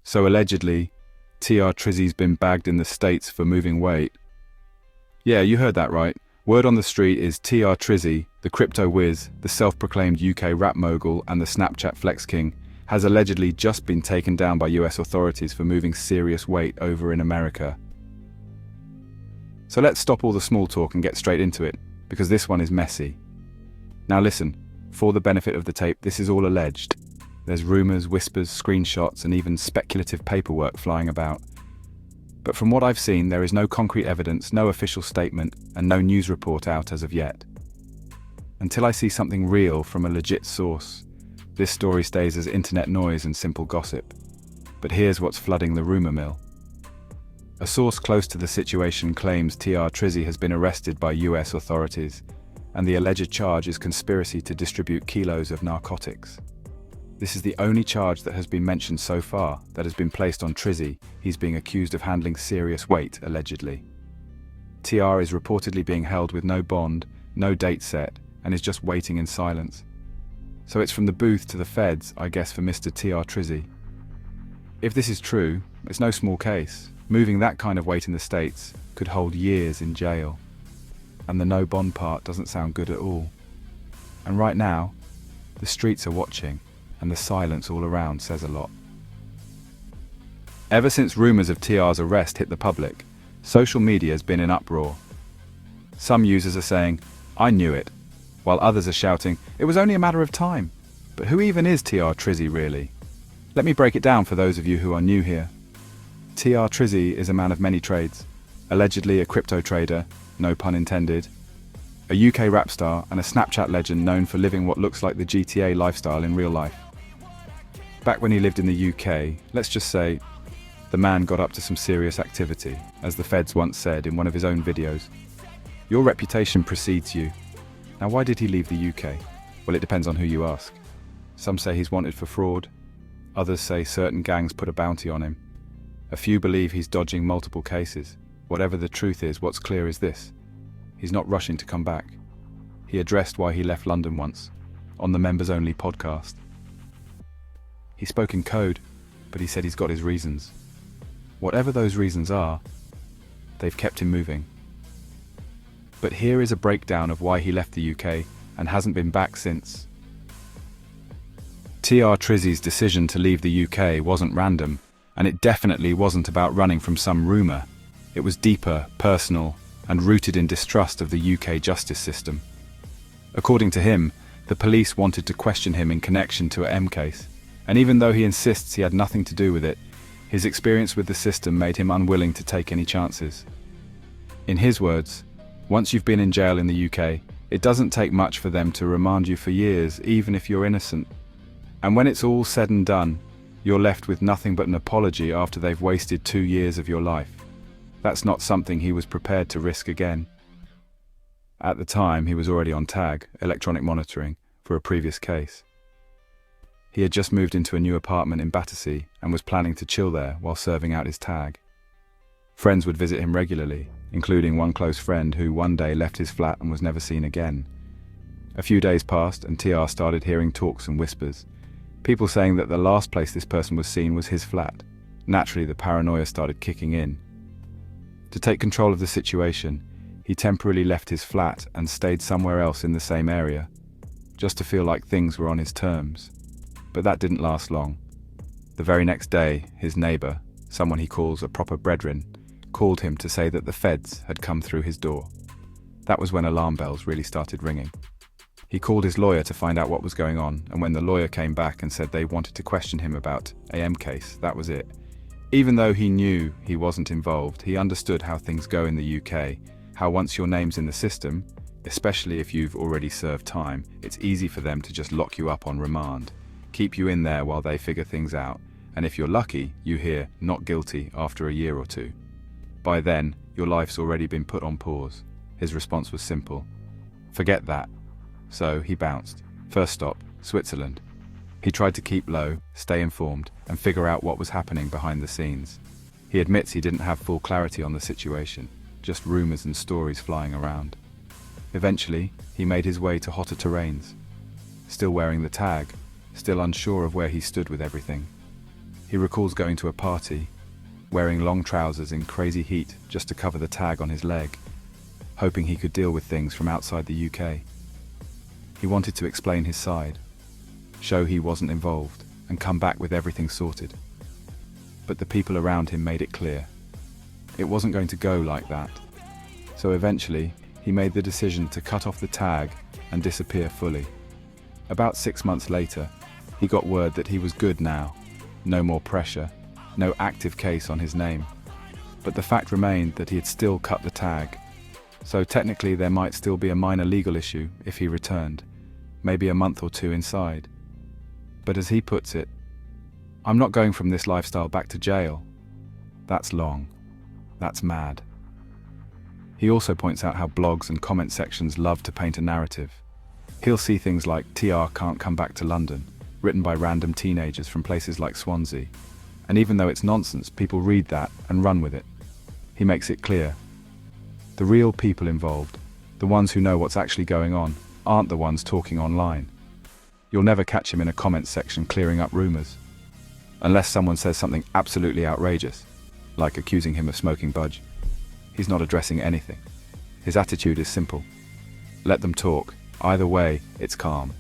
So allegedly, TR Trizzy's been bagged in the States for moving weight. Yeah, you heard that right. Word on the street is TR Trizzy, the crypto whiz, the self-proclaimed UK rap mogul and the Snapchat flex king, has allegedly just been taken down by US authorities for moving serious weight over in America. So let's stop all the small talk and get straight into it, because this one is messy. Now listen, for the benefit of the tape, this is all alleged. There's rumours, whispers, screenshots, and even speculative paperwork flying about. But from what I've seen, there is no concrete evidence, no official statement, and no news report out as of yet. Until I see something real from a legit source, this story stays as internet noise and simple gossip. But here's what's flooding the rumour mill. A source close to the situation claims TR Trizzy has been arrested by US authorities, and the alleged charge is conspiracy to distribute kilos of narcotics. This is the only charge that has been mentioned so far that has been placed on Trizzy. He's being accused of handling serious weight, allegedly. TR is reportedly being held with no bond, no date set, and is just waiting in silence. So it's from the booth to the feds, I guess, for Mr. TR Trizzy. If this is true, it's no small case. Moving that kind of weight in the States could hold years in jail. And the no bond part doesn't sound good at all. And right now, the streets are watching, and the silence all around says a lot. Ever since rumours of TR's arrest hit the public, social media has been in uproar. Some users are saying, "I knew it," while others are shouting, "It was only a matter of time." But who even is TR Trizzy really? Let me break it down for those of you who are new here. TR Trizzy is a man of many trades, allegedly a crypto trader, no pun intended, a UK rap star and a Snapchat legend known for living what looks like the GTA lifestyle in real life. Back when he lived in the UK, let's just say, the man got up to some serious activity, as the feds once said in one of his own videos. Your reputation precedes you. Now why did he leave the UK? Well, it depends on who you ask. Some say he's wanted for fraud, others say certain gangs put a bounty on him. A few believe he's dodging multiple cases. Whatever the truth is, what's clear is this: he's not rushing to come back. He addressed why he left London once, on the Members Only podcast. He spoke in code, but he said he's got his reasons. Whatever those reasons are, they've kept him moving. But here is a breakdown of why he left the UK and hasn't been back since. TR Trizzy's decision to leave the UK wasn't random, and it definitely wasn't about running from some rumour. It was deeper, personal, and rooted in distrust of the UK justice system. According to him, the police wanted to question him in connection to a M case, and even though he insists he had nothing to do with it, his experience with the system made him unwilling to take any chances. In his words, once you've been in jail in the UK, it doesn't take much for them to remand you for years, even if you're innocent. And when it's all said and done, you're left with nothing but an apology after they've wasted 2 years of your life. That's not something he was prepared to risk again. At the time, he was already on tag, electronic monitoring, for a previous case. He had just moved into a new apartment in Battersea and was planning to chill there while serving out his tag. Friends would visit him regularly, including one close friend who one day left his flat and was never seen again. A few days passed and TR started hearing talks and whispers. People saying that the last place this person was seen was his flat. Naturally, the paranoia started kicking in. To take control of the situation, he temporarily left his flat and stayed somewhere else in the same area, just to feel like things were on his terms. But that didn't last long. The very next day, his neighbour, someone he calls a proper brethren, called him to say that the feds had come through his door. That was when alarm bells really started ringing. He called his lawyer to find out what was going on, and when the lawyer came back and said they wanted to question him about a M case, that was it. Even though he knew he wasn't involved, he understood how things go in the UK, how once your name's in the system, especially if you've already served time, it's easy for them to just lock you up on remand, keep you in there while they figure things out, and if you're lucky, you hear not guilty after a year or two. By then, your life's already been put on pause. His response was simple: forget that. So he bounced. First stop, Switzerland. He tried to keep low, stay informed, and figure out what was happening behind the scenes. He admits he didn't have full clarity on the situation, just rumours and stories flying around. Eventually, he made his way to hotter terrains. Still wearing the tag, still unsure of where he stood with everything. He recalls going to a party, wearing long trousers in crazy heat just to cover the tag on his leg, hoping he could deal with things from outside the UK. He wanted to explain his side, show he wasn't involved, and come back with everything sorted. But the people around him made it clear. It wasn't going to go like that. So eventually, he made the decision to cut off the tag and disappear fully. About 6 months later, he got word that he was good now. No more pressure, no active case on his name. But the fact remained that he had still cut the tag. So technically there might still be a minor legal issue if he returned, maybe a month or two inside. But as he puts it, "I'm not going from this lifestyle back to jail. That's long. That's mad." He also points out how blogs and comment sections love to paint a narrative. He'll see things like "TR can't come back to London," written by random teenagers from places like Swansea. And even though it's nonsense, people read that and run with it. He makes it clear. The real people involved, the ones who know what's actually going on, aren't the ones talking online. You'll never catch him in a comments section clearing up rumours. Unless someone says something absolutely outrageous, like accusing him of smoking budge. He's not addressing anything. His attitude is simple. Let them talk. Either way, it's calm.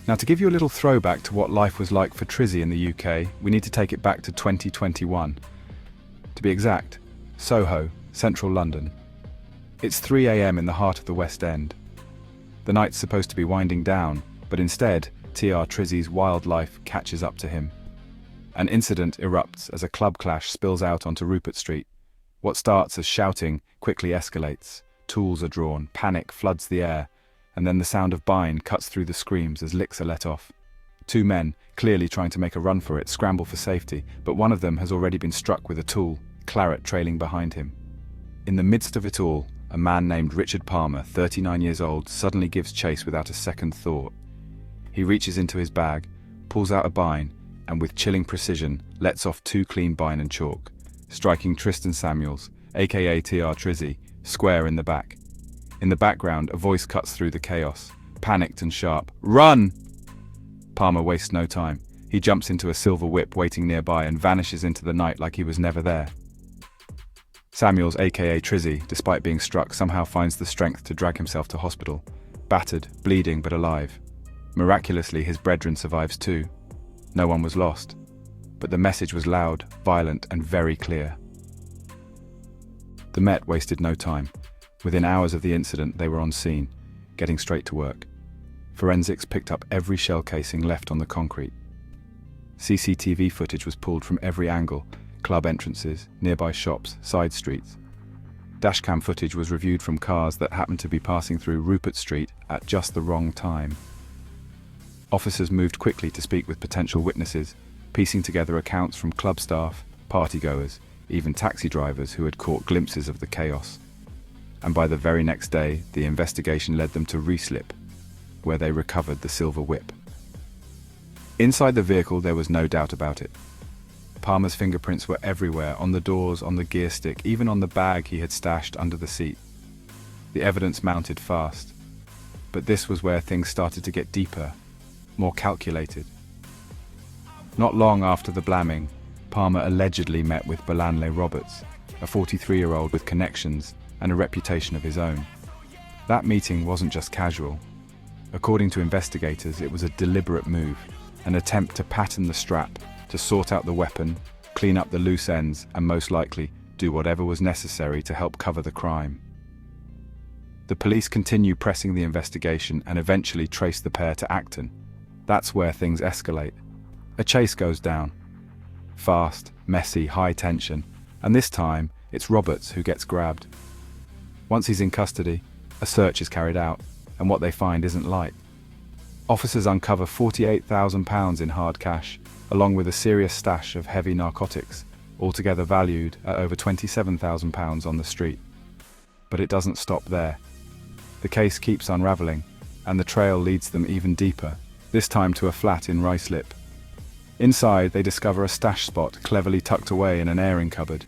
Now, to give you a little throwback to what life was like for Trizzy in the UK, we need to take it back to 2021. To be exact, Soho, central London. It's 3 AM in the heart of the West End. The night's supposed to be winding down, but instead, TR Trizzy's wild life catches up to him. An incident erupts as a club clash spills out onto Rupert Street. What starts as shouting quickly escalates. Tools are drawn, panic floods the air, and then the sound of bine cuts through the screams as licks are let off. 2 men, clearly trying to make a run for it, scramble for safety, but one of them has already been struck with a tool, Claret trailing behind him. In the midst of it all, a man named Richard Palmer, 39 years old, suddenly gives chase without a second thought. He reaches into his bag, pulls out a bine, and with chilling precision, lets off 2 clean bine and chalk, striking Tristan Samuels, aka TR Trizzy, square in the back. In the background, a voice cuts through the chaos, panicked and sharp. "Run!" Palmer wastes no time. He jumps into a silver whip waiting nearby and vanishes into the night like he was never there. Samuels, aka Trizzy, despite being struck, somehow finds the strength to drag himself to hospital, battered, bleeding but alive. Miraculously, his brethren survives too. No one was lost. But the message was loud, violent, and very clear. The Met wasted no time. Within hours of the incident, they were on scene, getting straight to work. Forensics picked up every shell casing left on the concrete. CCTV footage was pulled from every angle, club entrances, nearby shops, side streets. Dashcam footage was reviewed from cars that happened to be passing through Rupert Street at just the wrong time. Officers moved quickly to speak with potential witnesses, piecing together accounts from club staff, partygoers, even taxi drivers who had caught glimpses of the chaos. And by the very next day, the investigation led them to Ruislip, where they recovered the silver whip. Inside the vehicle, there was no doubt about it. Palmer's fingerprints were everywhere, on the doors, on the gear stick, even on the bag he had stashed under the seat. The evidence mounted fast. But this was where things started to get deeper, more calculated. Not long after the blamming, Palmer allegedly met with Bolanle Roberts, a 43-year-old with connections and a reputation of his own. That meeting wasn't just casual. According to investigators, it was a deliberate move, an attempt to pattern the strap, to sort out the weapon, clean up the loose ends, and most likely do whatever was necessary to help cover the crime. The police continue pressing the investigation and eventually trace the pair to Acton. That's where things escalate. A chase goes down. Fast, messy, high tension, and this time it's Roberts who gets grabbed. Once he's in custody, a search is carried out, and what they find isn't light. Officers uncover £48,000 in hard cash, along with a serious stash of heavy narcotics, altogether valued at over £27,000 on the street. But it doesn't stop there. The case keeps unravelling, and the trail leads them even deeper, this time to a flat in Ruislip. Inside, they discover a stash spot cleverly tucked away in an airing cupboard.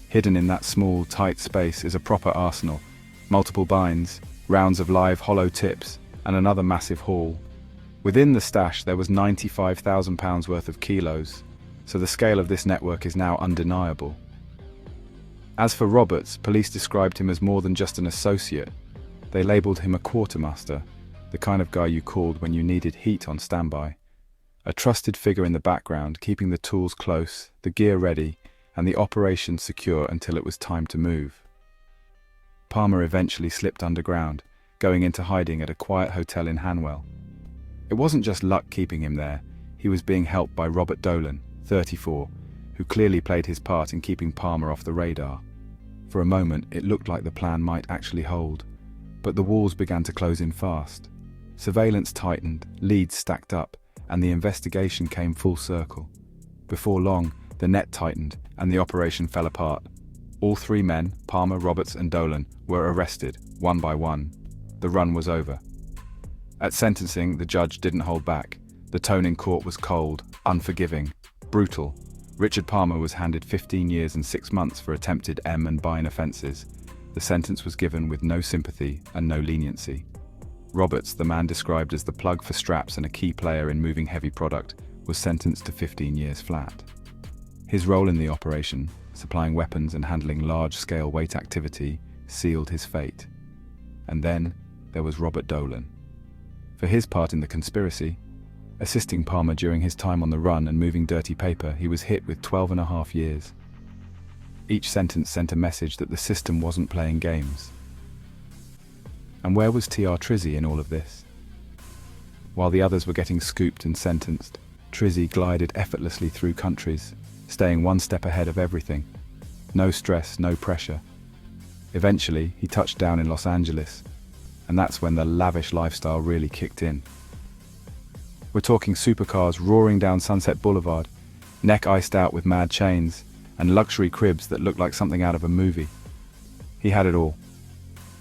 Hidden in that small, tight space is a proper arsenal, multiple bines, rounds of live hollow tips, and another massive haul. Within the stash there was £95,000 worth of kilos, so the scale of this network is now undeniable. As for Roberts, police described him as more than just an associate. They labelled him a quartermaster, the kind of guy you called when you needed heat on standby. A trusted figure in the background, keeping the tools close, the gear ready, and the operation secure until it was time to move. Palmer eventually slipped underground, going into hiding at a quiet hotel in Hanwell. It wasn't just luck keeping him there, he was being helped by Robert Dolan, 34, who clearly played his part in keeping Palmer off the radar. For a moment, it looked like the plan might actually hold, but the walls began to close in fast. Surveillance tightened, leads stacked up, and the investigation came full circle. Before long, the net tightened, and the operation fell apart. All three men, Palmer, Roberts, and Dolan, were arrested, one by one. The run was over. At sentencing, the judge didn't hold back. The tone in court was cold, unforgiving, brutal. Richard Palmer was handed 15 years and 6 months for attempted M and Bine offences. The sentence was given with no sympathy and no leniency. Roberts, the man described as the plug for straps and a key player in moving heavy product, was sentenced to 15 years flat. His role in the operation, supplying weapons and handling large-scale weight activity, sealed his fate. And then there was Robert Dolan. For his part in the conspiracy, assisting Palmer during his time on the run and moving dirty paper, he was hit with 12.5 years. Each sentence sent a message that the system wasn't playing games. And where was TR Trizzy in all of this? While the others were getting scooped and sentenced, Trizzy glided effortlessly through countries, staying one step ahead of everything. No stress, no pressure. Eventually, he touched down in Los Angeles, and that's when the lavish lifestyle really kicked in. We're talking supercars roaring down Sunset Boulevard, neck iced out with mad chains, and luxury cribs that looked like something out of a movie. He had it all.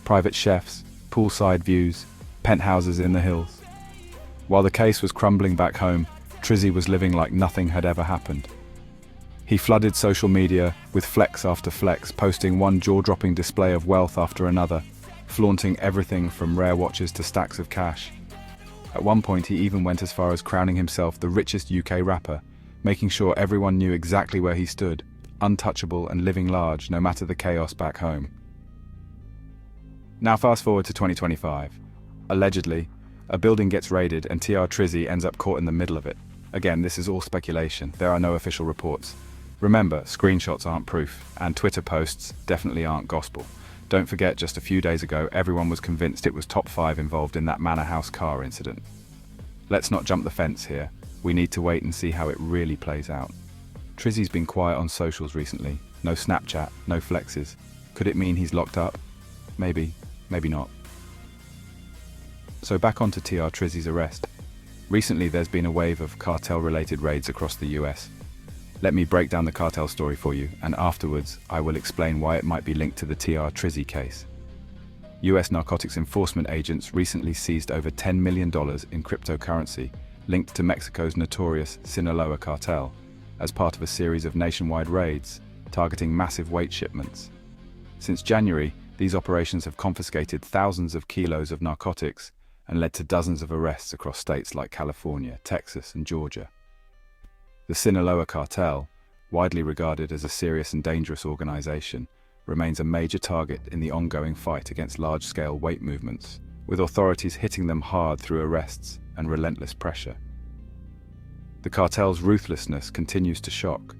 Private chefs, poolside views, penthouses in the hills. While the case was crumbling back home, Trizzy was living like nothing had ever happened. He flooded social media with flex after flex, posting one jaw-dropping display of wealth after another, flaunting everything from rare watches to stacks of cash. At one point, he even went as far as crowning himself the richest UK rapper, making sure everyone knew exactly where he stood, untouchable and living large no matter the chaos back home. Now fast forward to 2025. Allegedly, a building gets raided and TR Trizzy ends up caught in the middle of it. Again, this is all speculation. There are no official reports. Remember, screenshots aren't proof, and Twitter posts definitely aren't gospel. Don't forget, just a few days ago, everyone was convinced it was Top 5 involved in that Manor House car incident. Let's not jump the fence here. We need to wait and see how it really plays out. Trizzy's been quiet on socials recently. No Snapchat, no flexes. Could it mean he's locked up? Maybe, maybe not. So back onto TR Trizzy's arrest. Recently there's been a wave of cartel-related raids across the US. Let me break down the cartel story for you, and afterwards I will explain why it might be linked to the TR Trizzy case. US narcotics enforcement agents recently seized over $10 million in cryptocurrency linked to Mexico's notorious Sinaloa cartel as part of a series of nationwide raids targeting massive weight shipments. Since January, these operations have confiscated thousands of kilos of narcotics and led to dozens of arrests across states like California, Texas, and Georgia. The Sinaloa cartel, widely regarded as a serious and dangerous organization, remains a major target in the ongoing fight against large-scale weight movements, with authorities hitting them hard through arrests and relentless pressure. The cartel's ruthlessness continues to shock,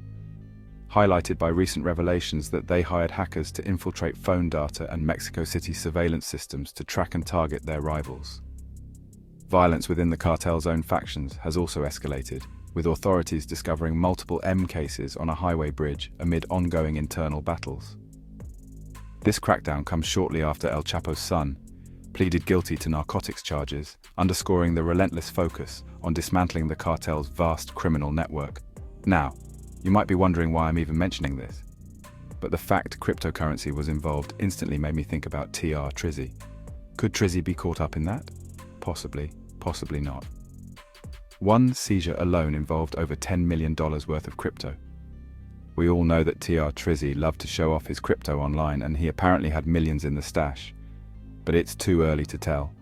highlighted by recent revelations that they hired hackers to infiltrate phone data and Mexico City surveillance systems to track and target their rivals. Violence within the cartel's own factions has also escalated, with authorities discovering multiple M cases on a highway bridge amid ongoing internal battles. This crackdown comes shortly after El Chapo's son pleaded guilty to narcotics charges, underscoring the relentless focus on dismantling the cartel's vast criminal network. Now, you might be wondering why I'm even mentioning this, but the fact cryptocurrency was involved instantly made me think about TR Trizzy. Could Trizzy be caught up in that? Possibly, possibly not. One seizure alone involved over $10 million worth of crypto. We all know that TR Trizzy loved to show off his crypto online, and he apparently had millions in the stash. But it's too early to tell.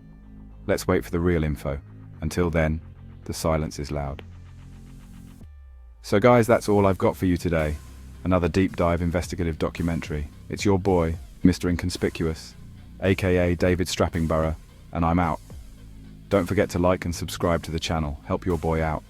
Let's wait for the real info. Until then, the silence is loud. So guys, that's all I've got for you today. Another deep dive investigative documentary. It's your boy, Mr. Inconspicuous, aka David Strappingborough, and I'm out. Don't forget to like and subscribe to the channel. Help your boy out.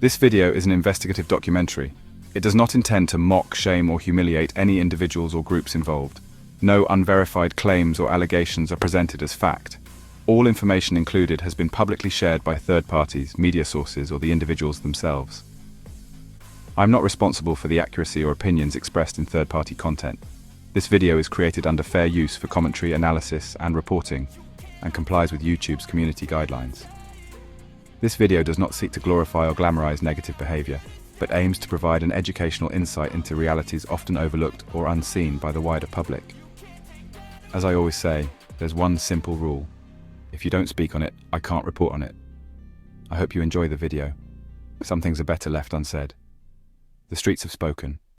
This video is an investigative documentary. It does not intend to mock, shame, or humiliate any individuals or groups involved. No unverified claims or allegations are presented as fact. All information included has been publicly shared by third parties, media sources, or the individuals themselves. I'm not responsible for the accuracy or opinions expressed in third-party content. This video is created under fair use for commentary, analysis, and reporting, and complies with YouTube's community guidelines. This video does not seek to glorify or glamorize negative behavior, but aims to provide an educational insight into realities often overlooked or unseen by the wider public. As I always say, there's one simple rule. If you don't speak on it, I can't report on it. I hope you enjoy the video. Some things are better left unsaid. The streets have spoken.